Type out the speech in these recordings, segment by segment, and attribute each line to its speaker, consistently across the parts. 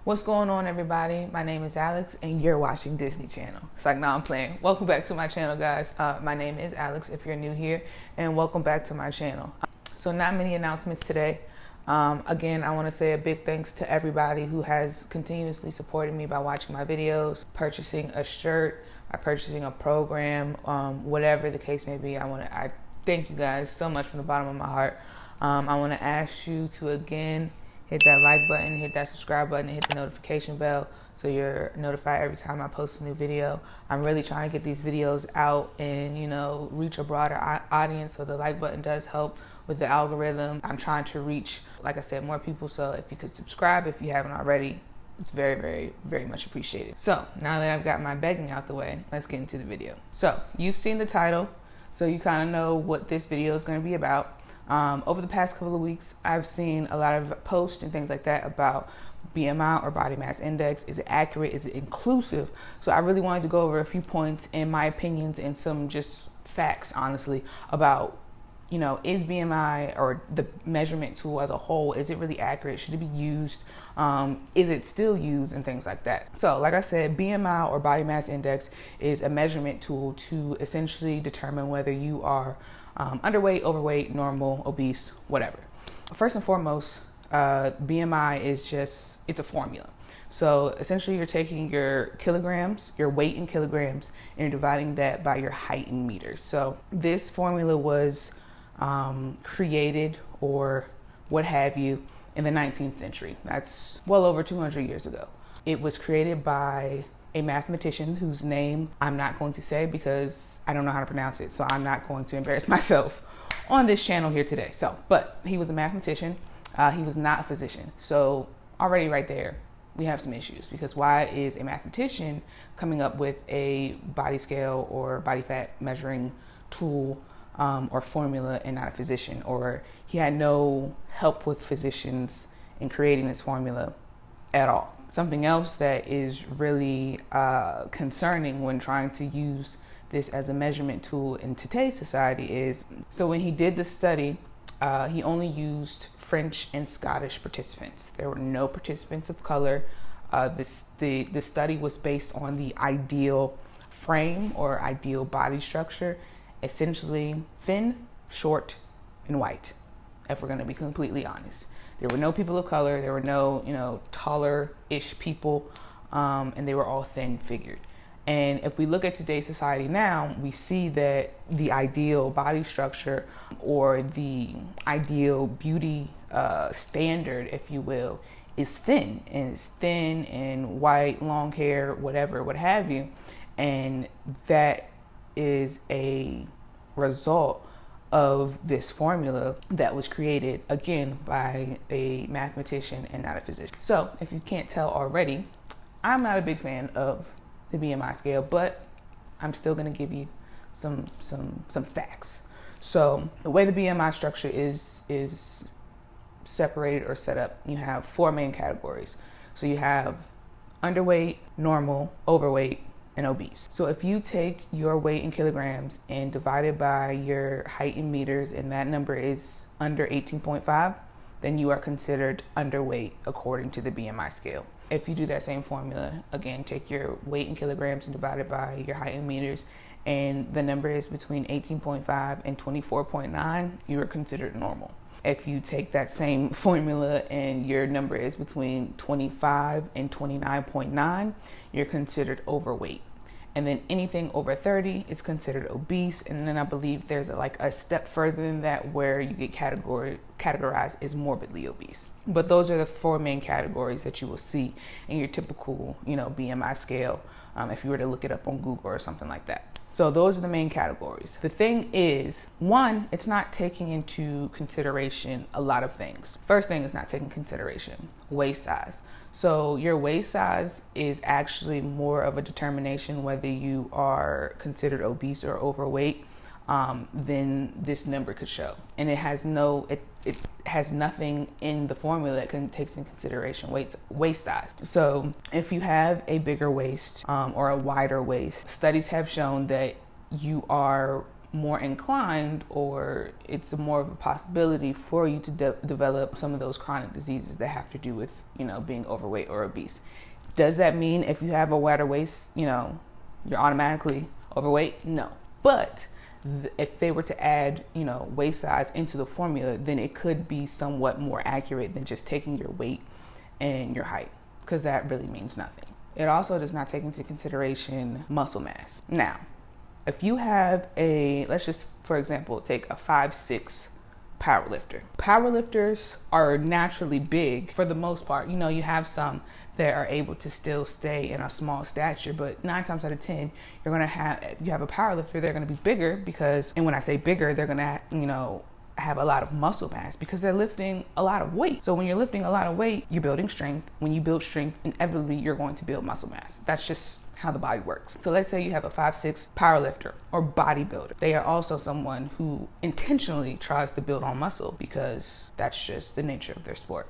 Speaker 1: What's going on, everybody? My name is Alex and you're watching Disney Channel. It's like, no, I'm playing. Welcome back to my channel, guys. My name is Alex if you're new here, and welcome back to my channel. So not many announcements today. Again, I want to say a big thanks to everybody who has continuously supported me by watching my videos, purchasing a shirt, by purchasing a program, whatever the case may be. I thank you guys so much from the bottom of my heart. I want to ask you to again hit that like button, hit that subscribe button, and hit the notification bell so you're notified every time I post a new video. I'm really trying to get these videos out and, reach a broader audience, so the like button does help with the algorithm. I'm trying to reach, like I said, more people, so if you could subscribe if you haven't already, it's very, very, very much appreciated. So now that I've got my begging out the way, let's get into the video. So you've seen the title, so you kind of know what this video is going to be about. Over the past couple of weeks, I've seen a lot of posts and things like that about BMI or body mass index. Is it accurate? Is it inclusive? So I really wanted to go over a few points and my opinions and some just facts, honestly, about, is BMI or the measurement tool as a whole, is it really accurate? Should it be used? Is it still used, and things like that? So like I said, BMI or body mass index is a measurement tool to essentially determine whether you are underweight, overweight, normal, obese, whatever. First and foremost, BMI is it's a formula. So essentially you're taking your kilograms, your weight in kilograms, and you're dividing that by your height in meters. So this formula was created, or what have you, in the 19th century. That's well over 200 years ago. It was created by a mathematician whose name I'm not going to say because I don't know how to pronounce it. So I'm not going to embarrass myself on this channel here today. But he was a mathematician. He was not a physician. So already right there, we have some issues, because why is a mathematician coming up with a body scale or body fat measuring tool or formula and not a physician? Or he had no help with physicians in creating this formula at all. Something else that is really concerning when trying to use this as a measurement tool in today's society is, so when he did the study, he only used French and Scottish participants. There were no participants of color. The study was based on the ideal frame or ideal body structure, essentially thin, short, and white, if we're going to be completely honest. There were no people of color. There were no, taller-ish people, and they were all thin-figured. And if we look at today's society now, we see that the ideal body structure or the ideal beauty standard, if you will, is thin. And it's thin and white, long hair, whatever, what have you. And that is a result of this formula that was created, again, by a mathematician and not a physician. So if you can't tell already, I'm not a big fan of the BMI scale, but I'm still going to give you some facts. So the way the BMI structure is separated or set up, you have four main categories. So you have underweight, normal, overweight, and obese. So if you take your weight in kilograms and divide it by your height in meters, and that number is under 18.5, then you are considered underweight according to the BMI scale. If you do that same formula, again, take your weight in kilograms and divide it by your height in meters, and the number is between 18.5 and 24.9, you are considered normal. If you take that same formula and your number is between 25 and 29.9, you're considered overweight. And then anything over 30 is considered obese. And then I believe there's a step further than that where you get categorized as morbidly obese. But those are the four main categories that you will see in your typical, BMI scale, if you were to look it up on Google or something like that. So those are the main categories. The thing is, one, it's not taking into consideration a lot of things. First thing is not taking consideration waist size. So your waist size is actually more of a determination whether you are considered obese or overweight than this number could show. And it has nothing in the formula that takes into consideration waist size. So if you have a bigger waist or a wider waist, studies have shown that you are more inclined, or it's more of a possibility for you to develop some of those chronic diseases that have to do with, being overweight or obese. Does that mean if you have a wider waist, you're automatically overweight? No. But if they were to add, waist size into the formula, then it could be somewhat more accurate than just taking your weight and your height, because that really means nothing. It also does not take into consideration muscle mass. Now, if you have let's just, for example, take a 5'6" powerlifter. Powerlifters are naturally big for the most part. You have some that are able to still stay in a small stature, but 9 times out of 10, if you have a powerlifter, they're going to be bigger because, and when I say bigger, they're going to, have a lot of muscle mass because they're lifting a lot of weight. So when you're lifting a lot of weight, you're building strength. When you build strength, inevitably you're going to build muscle mass. That's just how the body works. So let's say you have a 5'6" powerlifter or bodybuilder. They are also someone who intentionally tries to build on muscle because that's just the nature of their sport.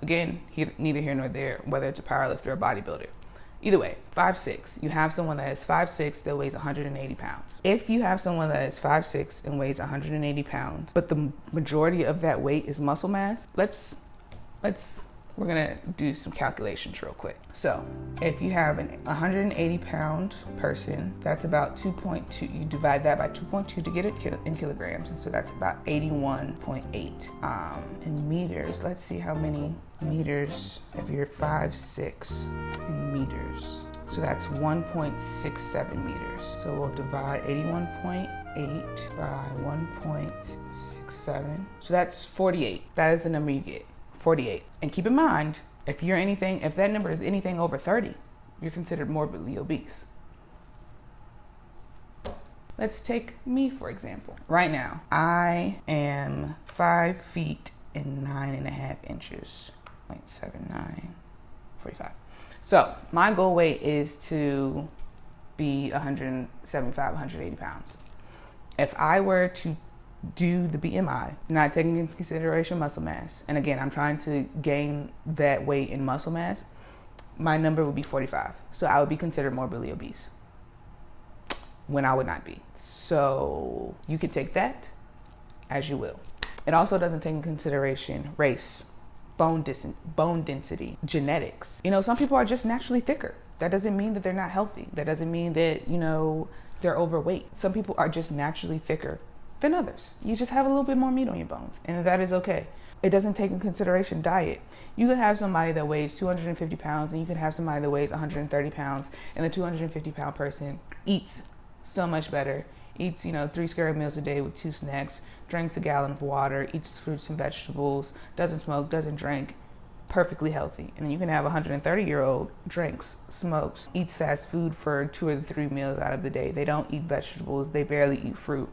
Speaker 1: Again, neither here nor there, whether it's a powerlifter or bodybuilder. Either way, 5'6", you have someone that is 5'6" that weighs 180 pounds. If you have someone that is 5'6" and weighs 180 pounds, but the majority of that weight is muscle mass, we're gonna do some calculations real quick. So if you have an 180 pound person, that's about 2.2, you divide that by 2.2 to get it in kilograms. And so that's about 81.8. In meters, let's see how many meters, if you're 5'6" in meters. So that's 1.67 meters. So we'll divide 81.8 by 1.67. So that's 48. That is the number you get. 48. And keep in mind, if that number is anything over 30, you're considered morbidly obese. Let's take me, for example. Right now, I am 5 feet and 9.5 inches. 0.79, 45. So my goal weight is to be 175, 180 pounds. If I were to do the BMI, not taking into consideration muscle mass, and again, I'm trying to gain that weight in muscle mass, my number would be 45. So I would be considered morbidly obese when I would not be. So you could take that as you will. It also doesn't take into consideration race, bone density, genetics. Some people are just naturally thicker. That doesn't mean that they're not healthy. That doesn't mean that, they're overweight. Some people are just naturally thicker than others. You just have a little bit more meat on your bones, and that is okay. It doesn't take in consideration diet. You could have somebody that weighs 250 pounds, and you could have somebody that weighs 130 pounds, and the 250 pound person eats so much better, eats, 3 square meals a day with 2 snacks, drinks a gallon of water, eats fruits and vegetables, doesn't smoke, doesn't drink, perfectly healthy. And you can have a 130-year-old drinks, smokes, eats fast food for 2 or 3 meals out of the day. They don't eat vegetables. They barely eat fruit.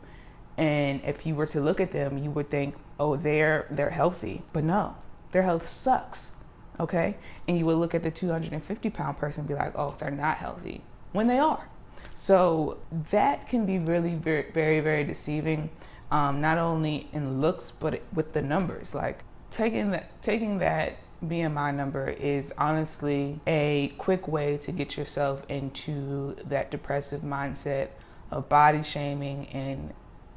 Speaker 1: And if you were to look at them, you would think, oh, they're healthy. But no, their health sucks, okay? And you would look at the 250 pound person and be like, oh, they're not healthy, when they are. So that can be really very, very, very deceiving, not only in looks, but with the numbers. Like taking that BMI number is honestly a quick way to get yourself into that depressive mindset of body shaming and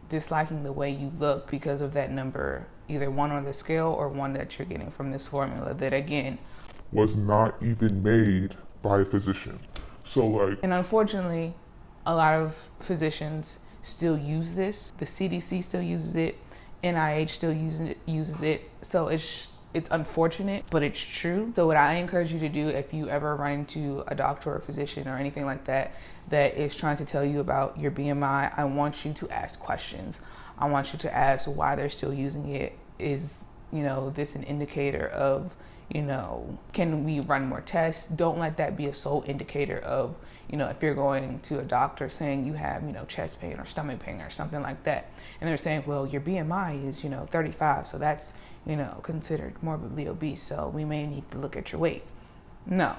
Speaker 1: disliking the way you look because of that number, either one on the scale or one that you're getting from this formula that, again,
Speaker 2: was not even made by a physician.
Speaker 1: And unfortunately, a lot of physicians still use this. The CDC still uses it. NIH still uses it. So it's unfortunate, but it's true. So what I encourage you to do, if you ever run into a doctor or a physician or anything like that is trying to tell you about your BMI, I want you to ask questions. I want you to ask why they're still using it. Is, this an indicator of, can we run more tests? Don't let that be a sole indicator of, if you're going to a doctor saying you have, chest pain or stomach pain or something like that, and they're saying, well, your BMI is, 35, so that's, considered morbidly obese, so we may need to look at your weight. No.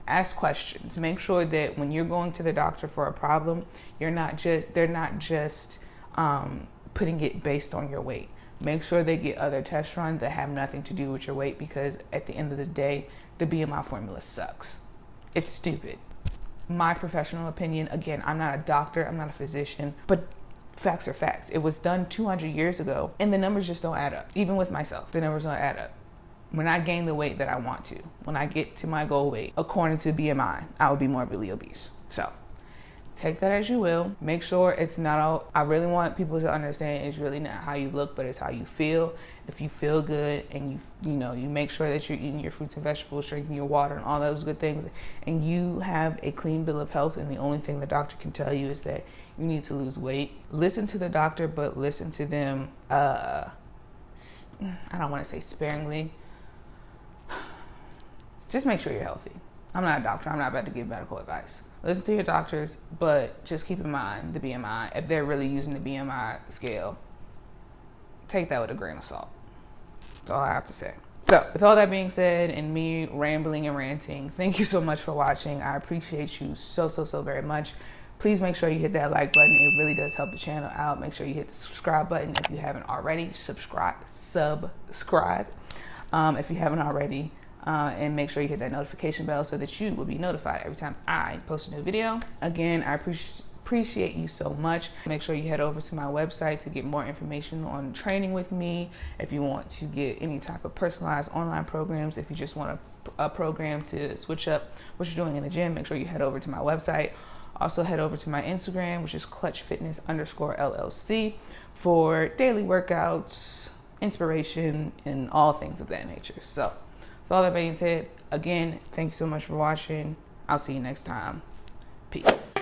Speaker 1: Ask questions. Make sure that when you're going to the doctor for a problem, they're not just putting it based on your weight. Make sure they get other test runs that have nothing to do with your weight, because at the end of the day, the BMI formula sucks. It's stupid. My professional opinion, again, I'm not a doctor, I'm not a physician, but facts are facts. It was done 200 years ago, and the numbers just don't add up. Even with myself, the numbers don't add up. When I gain the weight that I want to, when I get to my goal weight, according to BMI, I will be morbidly obese. So take that as you will. Make sure it's not all, I really want people to understand it's really not how you look, but it's how you feel. If you feel good and you make sure that you're eating your fruits and vegetables, drinking your water and all those good things, and you have a clean bill of health, and the only thing the doctor can tell you is that you need to lose weight, listen to the doctor, but listen to them, I don't want to say sparingly. Just make sure you're healthy. I'm not a doctor. I'm not about to give medical advice. Listen to your doctors, but just keep in mind the BMI. If they're really using the BMI scale, take that with a grain of salt. That's all I have to say. So with all that being said and me rambling and ranting, thank you so much for watching. I appreciate you so very much. Please make sure you hit that like button. It really does help the channel out. Make sure you hit the subscribe button if you haven't already. Subscribe if you haven't already. And make sure you hit that notification bell so that you will be notified every time I post a new video. Again, I appreciate you so much. Make sure you head over to my website to get more information on training with me. If you want to get any type of personalized online programs, if you just want a program to switch up what you're doing in the gym, make sure you head over to my website. Also head over to my Instagram, which is clutchfitness_LLC, for daily workouts, inspiration, and all things of that nature. So with all that being said, again, thank you so much for watching. I'll see you next time. Peace.